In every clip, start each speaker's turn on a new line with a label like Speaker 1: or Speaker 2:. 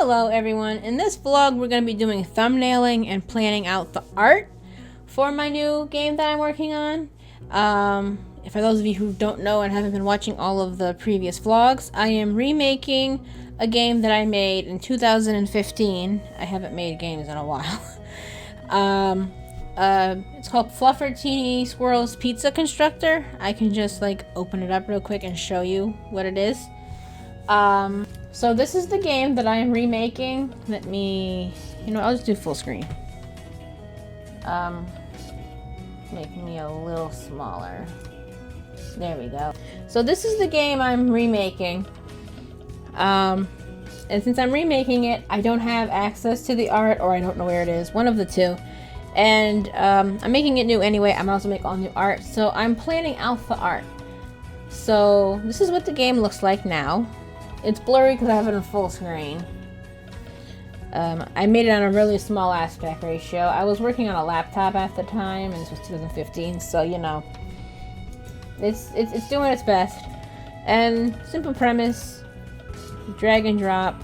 Speaker 1: Hello everyone, in this vlog we're going to be doing thumbnailing and planning out the art for my new game that I'm working on. For those of you who don't know and haven't been watching all of the previous vlogs, I am remaking a game that I made in 2015. I haven't made games in a while. It's called Fluffertini Squirrel's Pizza Constructor. I can just like open it up real quick and show you what it is. So this is the game that I am remaking. Let me, I'll just do full screen. Make me a little smaller. There we go. So this is the game I'm remaking. And since I'm remaking it, I don't have access to the art, or I don't know where it is, one of the two. And I'm making it new anyway. I'm also making all new art. So I'm planning out the art. So this is what the game looks like now. It's blurry because I have it in full screen. I made it on a really small aspect ratio. I was working on a laptop at the time, and this was 2015, so it's doing its best. And simple premise: drag and drop,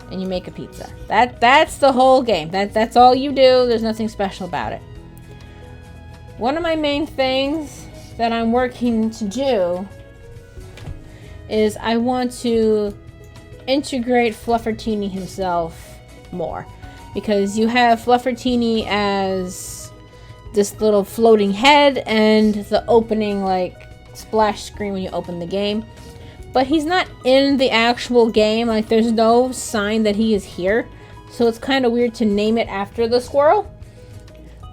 Speaker 1: and you make a pizza. That's the whole game. That's all you do. There's nothing special about it. One of my main things that I'm working to do is I want to integrate Fluffertini himself more, because you have Fluffertini as this little floating head and the opening like splash screen when you open the game, but he's not in the actual game. Like there's no sign that he is here, so it's kind of weird to name it after the squirrel,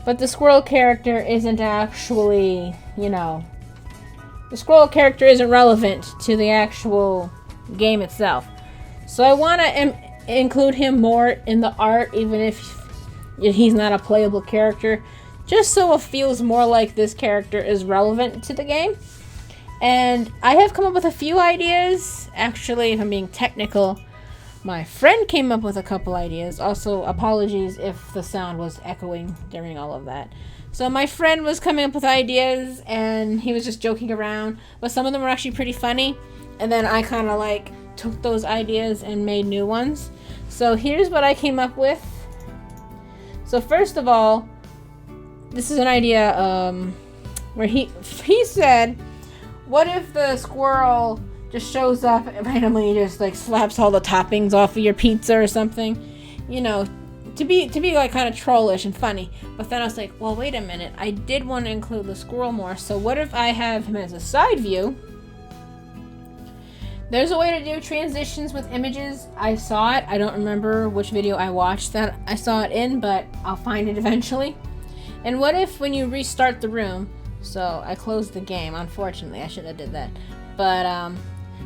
Speaker 1: but the squirrel character isn't actually, the squirrel character isn't relevant to the actual game itself. So I want to include him more in the art, even if he's not a playable character, just so it feels more like this character is relevant to the game. And I have come up with a few ideas. Actually, if I'm being technical, my friend came up with a couple ideas. Also, apologies if the sound was echoing during all of that. So my friend was coming up with ideas, and he was just joking around, but some of them were actually pretty funny. And then I kind of like took those ideas and made new ones. So here's what I came up with. So first of all, this is an idea where he said, what if the squirrel just shows up and randomly just like slaps all the toppings off of your pizza or something, to be like kind of trollish and funny. But then I was like, well, wait a minute, I did want to include the squirrel more, so what if I have him as a side view? There's a way to do transitions with images. I saw it. I don't remember which video I watched that I saw it in, but I'll find it eventually. And what if when you restart the room, so I closed the game, unfortunately, I should have did that, but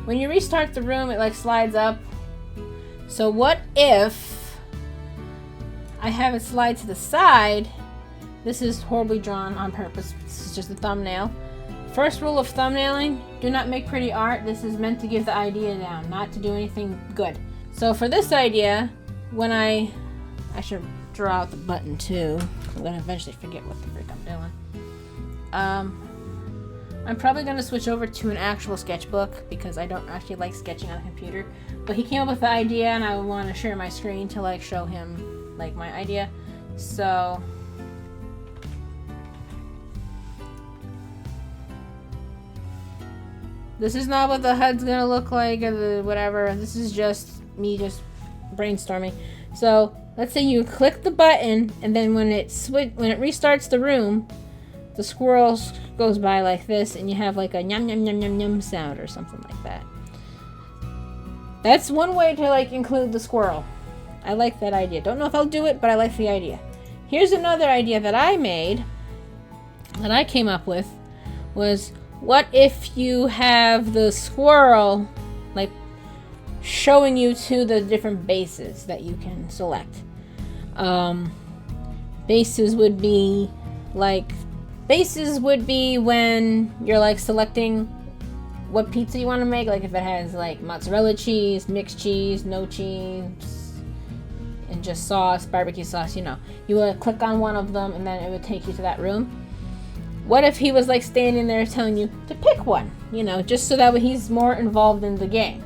Speaker 1: when you restart the room, it like slides up. So what if I have it slide to the side? This is horribly drawn on purpose. This is just a thumbnail. First rule of thumbnailing: do not make pretty art. This is meant to give the idea down, not to do anything good. So for this idea, when I should draw out the button too. I'm gonna eventually forget what the frick I'm doing. I'm probably gonna switch over to an actual sketchbook because I don't actually like sketching on a computer. But he came up with the idea, and I want to share my screen to like show him like my idea. So this is not what the HUD's gonna look like or the whatever. This is just me just brainstorming. So let's say you click the button, and then when it restarts the room, the squirrel goes by like this, and you have like a yum yum yum yum yum sound or something like that. That's one way to like include the squirrel. I like that idea. Don't know if I'll do it, but I like the idea. Here's another idea that I made, that I came up with, was what if you have the squirrel like showing you to the different bases that you can select. Bases would be when you're like selecting what pizza you want to make, like if it has like mozzarella cheese, mixed cheese, no cheese, and just sauce, barbecue sauce, you would click on one of them and then it would take you to that room. What if he was like standing there telling you to pick one, just so that way he's more involved in the game.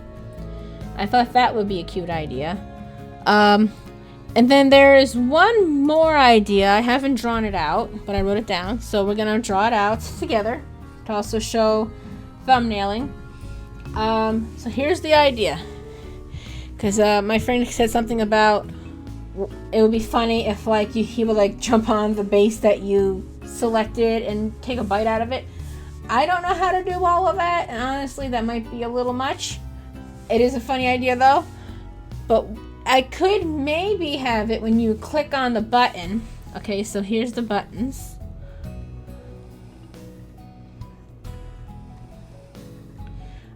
Speaker 1: I thought that would be a cute idea. And then there is one more idea. I haven't drawn it out, but I wrote it down. So we're gonna draw it out together to also show thumbnailing. So here's the idea. Because my friend said something about it would be funny if like he would like jump on the base that you selected and take a bite out of it. I don't know how to do all of that, and honestly that might be a little much. It is a funny idea though, but I could maybe have it when you click on the button. Okay, so here's the buttons.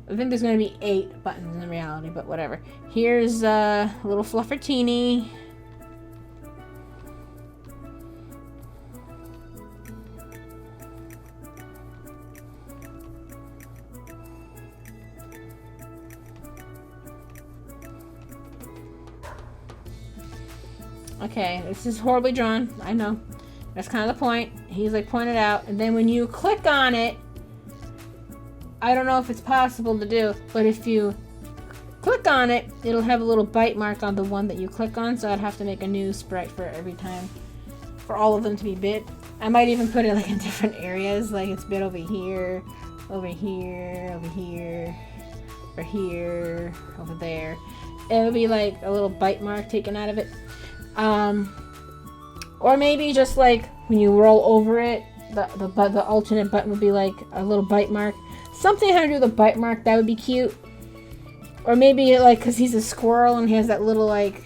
Speaker 1: I think there's going to be 8 buttons in reality, but whatever. Here's a little Fluffertini. Okay, this is horribly drawn. I know. That's kind of the point. He's like pointed out. And then when you click on it, I don't know if it's possible to do, but if you click on it, it'll have a little bite mark on the one that you click on. So I'd have to make a new sprite for every time for all of them to be bit. I might even put it like in different areas. Like it's bit over here, over here, over here, over here, over there. It'll be like a little bite mark taken out of it. Or maybe just like when you roll over it, the alternate button would be like a little bite mark. Something how to do the bite mark, that would be cute. Or maybe like because he's a squirrel and he has that little like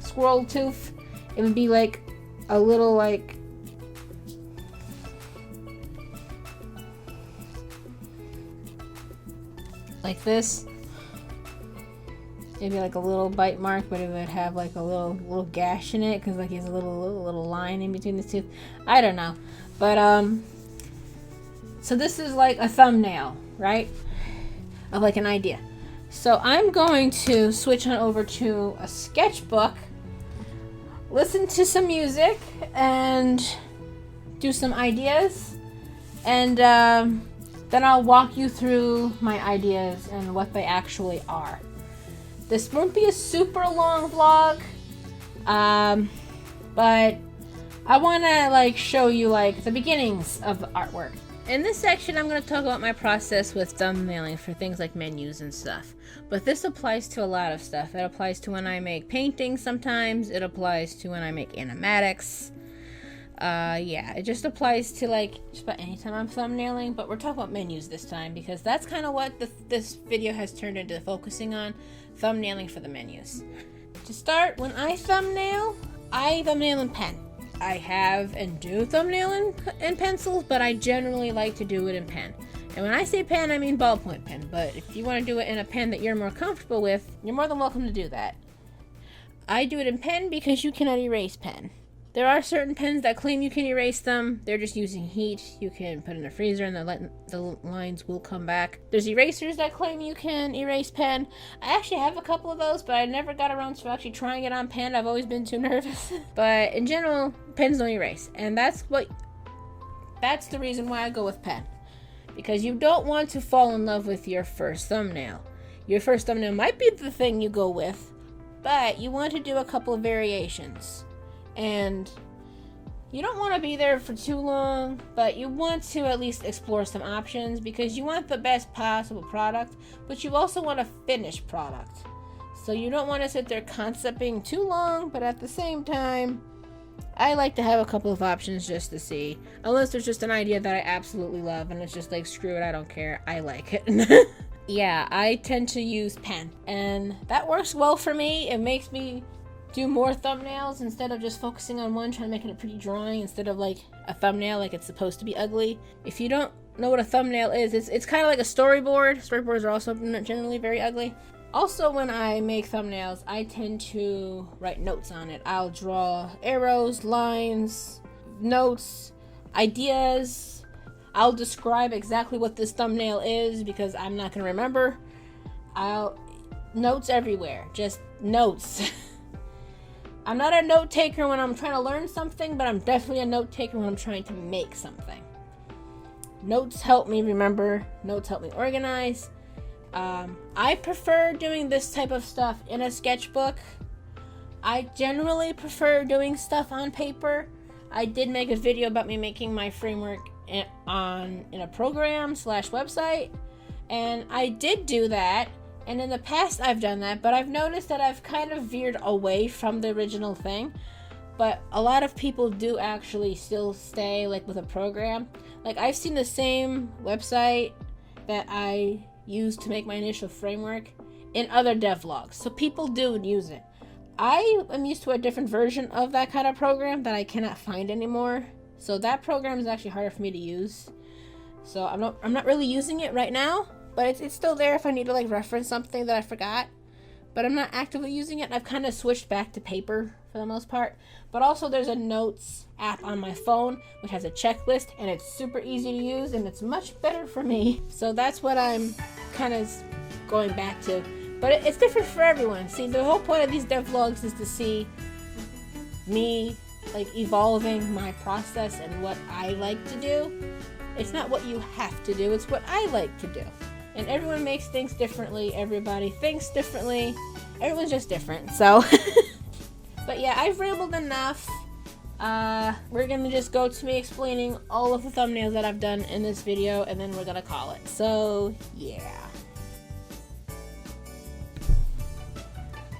Speaker 1: squirrel tooth, it would be like a little like this. Maybe like a little bite mark, but it would have like a little gash in it because like he has a little line in between the teeth. I don't know, but so this is like a thumbnail, right? Of like an idea. So I'm going to switch on over to a sketchbook, listen to some music, and do some ideas, and then I'll walk you through my ideas and what they actually are. This won't be a super long vlog, but I want to like show you like the beginnings of the artwork. In this section, I'm going to talk about my process with thumbnailing for things like menus and stuff. But this applies to a lot of stuff. It applies to when I make paintings sometimes. It applies to when I make animatics. Yeah, it just applies to like just about any time I'm thumbnailing, but we're talking about menus this time because that's kind of what this video has turned into, focusing on thumbnailing for the menus. To start, when I thumbnail in pen. I have and do thumbnail in pencils, but I generally like to do it in pen. And when I say pen, I mean ballpoint pen, but if you want to do it in a pen that you're more comfortable with, you're more than welcome to do that. I do it in pen because you cannot erase pen. There are certain pens that claim you can erase them. They're just using heat. You can put it in the freezer and the lines will come back. There's erasers that claim you can erase pen. I actually have a couple of those, but I never got around to actually trying it on pen. I've always been too nervous. But in general, pens don't erase. And that's the reason why I go with pen. Because you don't want to fall in love with your first thumbnail. Your first thumbnail might be the thing you go with, but you want to do a couple of variations. And you don't want to be there for too long, but you want to at least explore some options because you want the best possible product, but you also want a finished product. So you don't want to sit there concepting too long, but at the same time, I like to have a couple of options just to see. Unless there's just an idea that I absolutely love and it's just like, screw it, I don't care, I like it. Yeah, I tend to use pen, and that works well for me. It makes me do more thumbnails instead of just focusing on one, trying to make it a pretty drawing instead of like a thumbnail like it's supposed to be ugly. If you don't know what a thumbnail is, it's kind of like a storyboard. Storyboards are also generally very ugly. Also, when I make thumbnails, I tend to write notes on it. I'll draw arrows, lines, notes, ideas. I'll describe exactly what this thumbnail is because I'm not going to remember. Notes everywhere, just notes. I'm not a note taker when I'm trying to learn something, but I'm definitely a note taker when I'm trying to make something. Notes help me remember. Notes help me organize. I prefer doing this type of stuff in a sketchbook. I generally prefer doing stuff on paper. I did make a video about me making my framework in a program / website, and I did do that, and in the past I've done that, but I've noticed that I've kind of veered away from the original thing. But a lot of people do actually still stay like with a program. Like, I've seen the same website that I used to make my initial framework in other devlogs, so people do use it. I am used to a different version of that kind of program that I cannot find anymore. So that program is actually harder for me to use. So I'm not really using it right now, but it's still there if I need to like reference something that I forgot. But I'm not actively using it. I've kind of switched back to paper for the most part. But also there's a notes app on my phone which has a checklist, and it's super easy to use, and it's much better for me. So that's what I'm kind of going back to. But it's different for everyone. See, the whole point of these devlogs is to see me like evolving my process and what I like to do. It's not what you have to do, it's what I like to do. And everyone makes things differently, everybody thinks differently, everyone's just different, so. But yeah, I've rambled enough. We're gonna just go to me explaining all of the thumbnails that I've done in this video, and then we're gonna call it. So, yeah.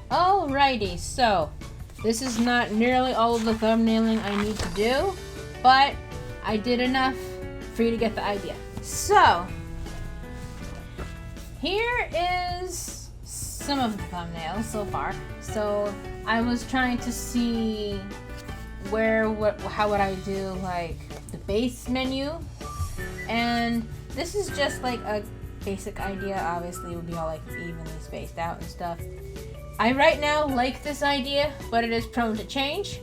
Speaker 1: Alrighty, so this is not nearly all of the thumbnailing I need to do, but I did enough for you to get the idea. So, here is some of the thumbnails so far. So, I was trying to see how would I do like the base menu, and this is just like a basic idea. Obviously, it would be all like evenly spaced out and stuff. I right now like this idea, but it is prone to change.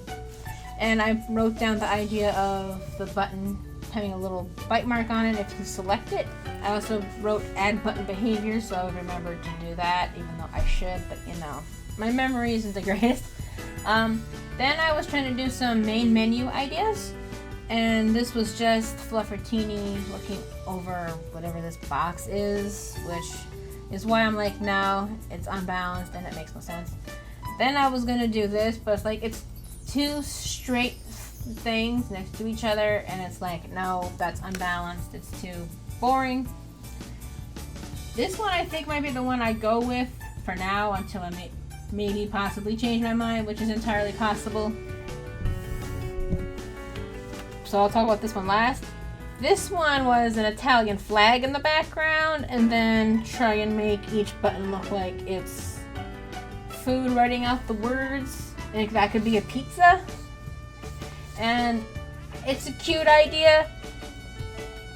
Speaker 1: And I wrote down the idea of the button having a little bite mark on it if you select it. I also wrote add button behavior, so I would remember to do that, even though I should, but you know, my memory isn't the greatest. Then I was trying to do some main menu ideas, and this was just Fluffertini looking over whatever this box is, which is why I'm like, no, it's unbalanced and it makes no sense. Then I was gonna do this, but it's like, it's two straight things next to each other, and it's like, no, that's unbalanced, it's too boring. This one I think might be the one I go with for now until I maybe possibly change my mind, which is entirely possible. So I'll talk about this one last. This one was an Italian flag in the background, and then try and make each button look like it's food writing out the words. And that could be a pizza. And it's a cute idea,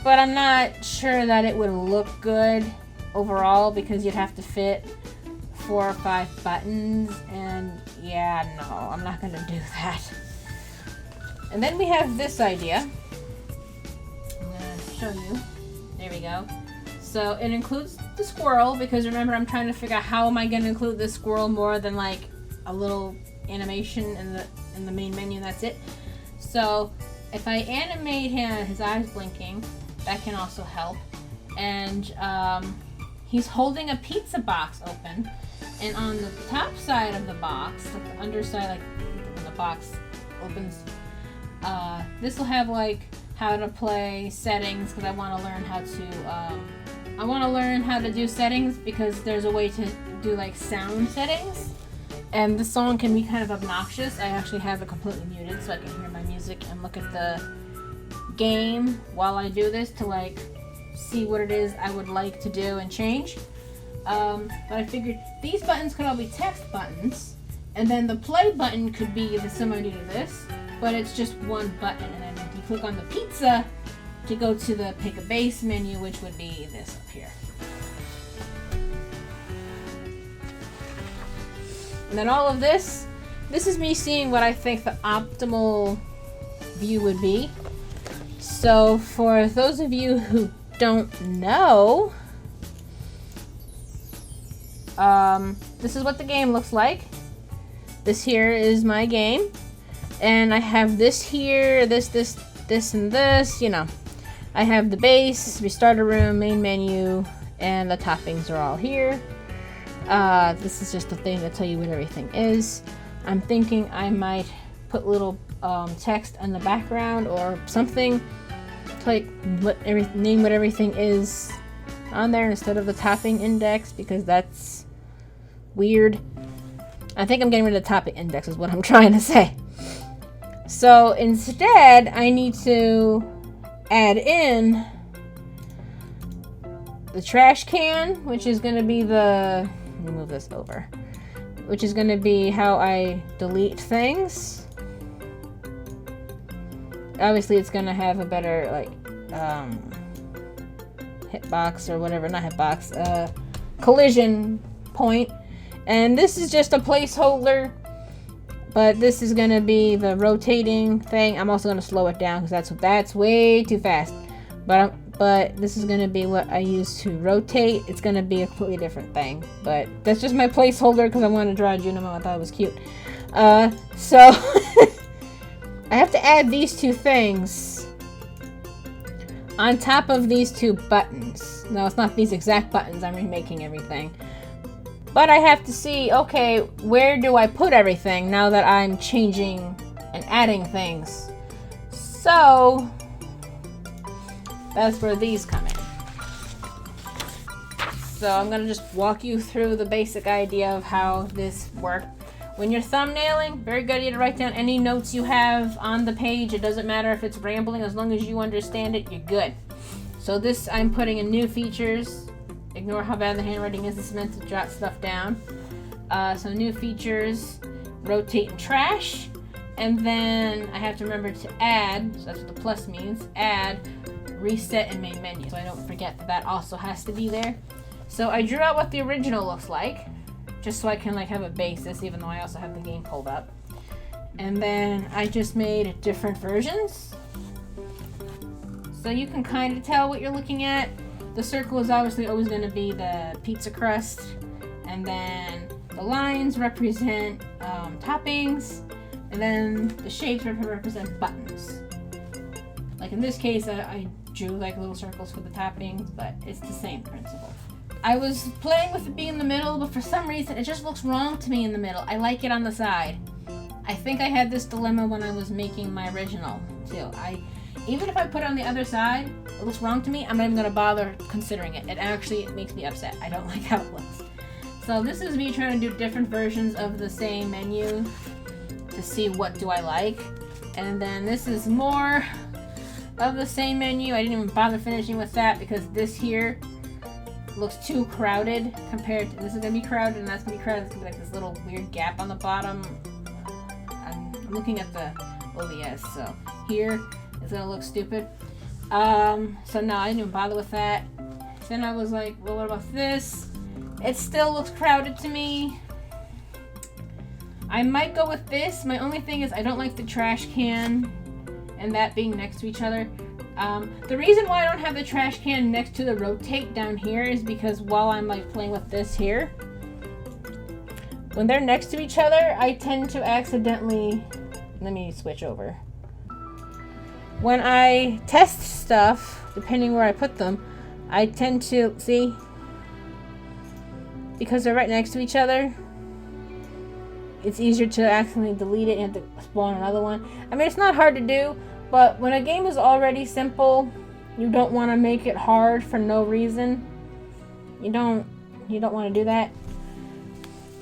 Speaker 1: but I'm not sure that it would look good overall because you'd have to fit 4 or 5 buttons, and yeah, no, I'm not gonna do that. And then we have this idea. Show you. There we go. So it includes the squirrel, because remember, I'm trying to figure out how am I going to include this squirrel more than like a little animation in the main menu, and that's it. So if I animate him, his eyes blinking, that can also help. And he's holding a pizza box open, and on the top side of the box, like the underside, like when the box opens, this will have like how to play settings, because I want to learn how to do settings, because there's a way to do like sound settings, and the song can be kind of obnoxious. I actually have it completely muted so I can hear my music and look at the game while I do this to like see what it is I would like to do and change. But I figured these buttons could all be text buttons, and then the play button could be similar to this, but it's just one button, and then if you click on the pizza to go to the pick a base menu, which would be this up here. And then all of this is me seeing what I think the optimal view would be. So for those of you who don't know, this is what the game looks like. This here is my game. And I have this here, this, and this, you know. I have the base, restart a room, main menu, and the toppings are all here. This is just the thing to tell you what everything is. I'm thinking I might put little text in the background or something to like name what everything is on there instead of the topping index, because that's weird. I think I'm getting rid of the topping index is what I'm trying to say. So instead, I need to add in the trash can, which is going to be the... Let me move this over. Which is going to be how I delete things. Obviously, it's going to have a better, like, hitbox or whatever. Not hitbox. Collision point. And this is just a placeholder. But this is going to be the rotating thing. I'm also going to slow it down because that's way too fast. But this is going to be what I use to rotate. It's going to be a completely different thing. But that's just my placeholder because I wanted to draw Junimo. I thought it was cute. So I have to add these two things on top of these two buttons. No, it's not these exact buttons. I'm remaking everything. But I have to see, okay, where do I put everything now that I'm changing and adding things? So that's where these come in. So I'm going to just walk you through the basic idea of how this works. When you're thumbnailing, very good idea to write down any notes you have on the page. It doesn't matter if it's rambling, as long as you understand it, you're good. So this, I'm putting in new features. Ignore how bad the handwriting is. This is meant to jot stuff down. So new features, rotate and trash. And then I have to remember to add, so that's what the plus means, add, reset, and main menu. So I don't forget that also has to be there. So I drew out what the original looks like, just so I can like have a basis, even though I also have the game pulled up. And then I just made different versions. So you can kind of tell what you're looking at. The circle is obviously always going to be the pizza crust, and then the lines represent toppings, and then the shapes represent buttons. Like in this case, I drew like little circles for the toppings, but it's the same principle. I was playing with it being in the middle, but for some reason it just looks wrong to me in the middle. I like it on the side. I think I had this dilemma when I was making my original too. Even if I put it on the other side, it looks wrong to me, I'm not even going to bother considering it. It actually makes me upset. I don't like how it looks. So this is me trying to do different versions of the same menu to see what do I like. And then this is more of the same menu. I didn't even bother finishing with that because this here looks too crowded compared to... This is going to be crowded and that's going to be crowded. It's going to be like this little weird gap on the bottom. I'm looking at the OBS, so here... It's gonna look stupid. So no, I didn't even bother with that. Then I was like, well, what about this? It still looks crowded to me. I might go with this. My only thing is I don't like the trash can and that being next to each other. The reason why I don't have the trash can next to the rotate down here is because while I'm like playing with this here, when they're next to each other, I tend to accidentally... Let me switch over. When I test stuff, depending where I put them, I tend to, see, because they're right next to each other, it's easier to accidentally delete it and to spawn another one. I mean, it's not hard to do, but when a game is already simple, you don't want to make it hard for no reason. You don't want to do that.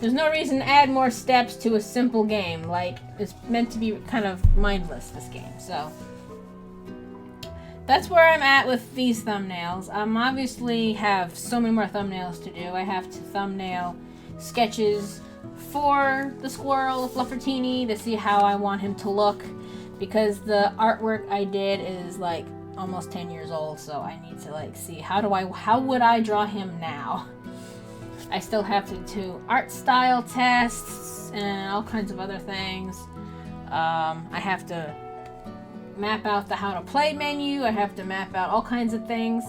Speaker 1: There's no reason to add more steps to a simple game. Like, it's meant to be kind of mindless, this game, so... That's where I'm at with these thumbnails. Obviously have so many more thumbnails to do. I have to thumbnail sketches for the squirrel, Fluffertini, to see how I want him to look, because the artwork I did is like almost 10 years old, so I need to like see how would I draw him now. I still have to do art style tests and all kinds of other things. I have to map out the how to play menu. I have to map out all kinds of things.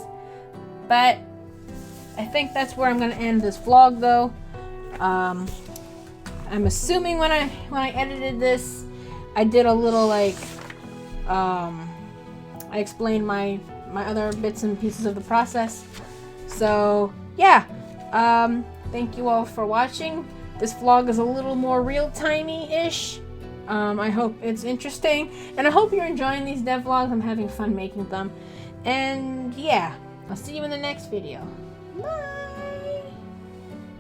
Speaker 1: But I think that's where I'm going to end this vlog though. I'm assuming when I edited this, I did a little like I explained my other bits and pieces of the process. So yeah, thank you all for watching. This vlog is a little more real-timey-ish. I hope it's interesting, and I hope you're enjoying these devlogs. I'm having fun making them. And yeah, I'll see you in the next video. Bye!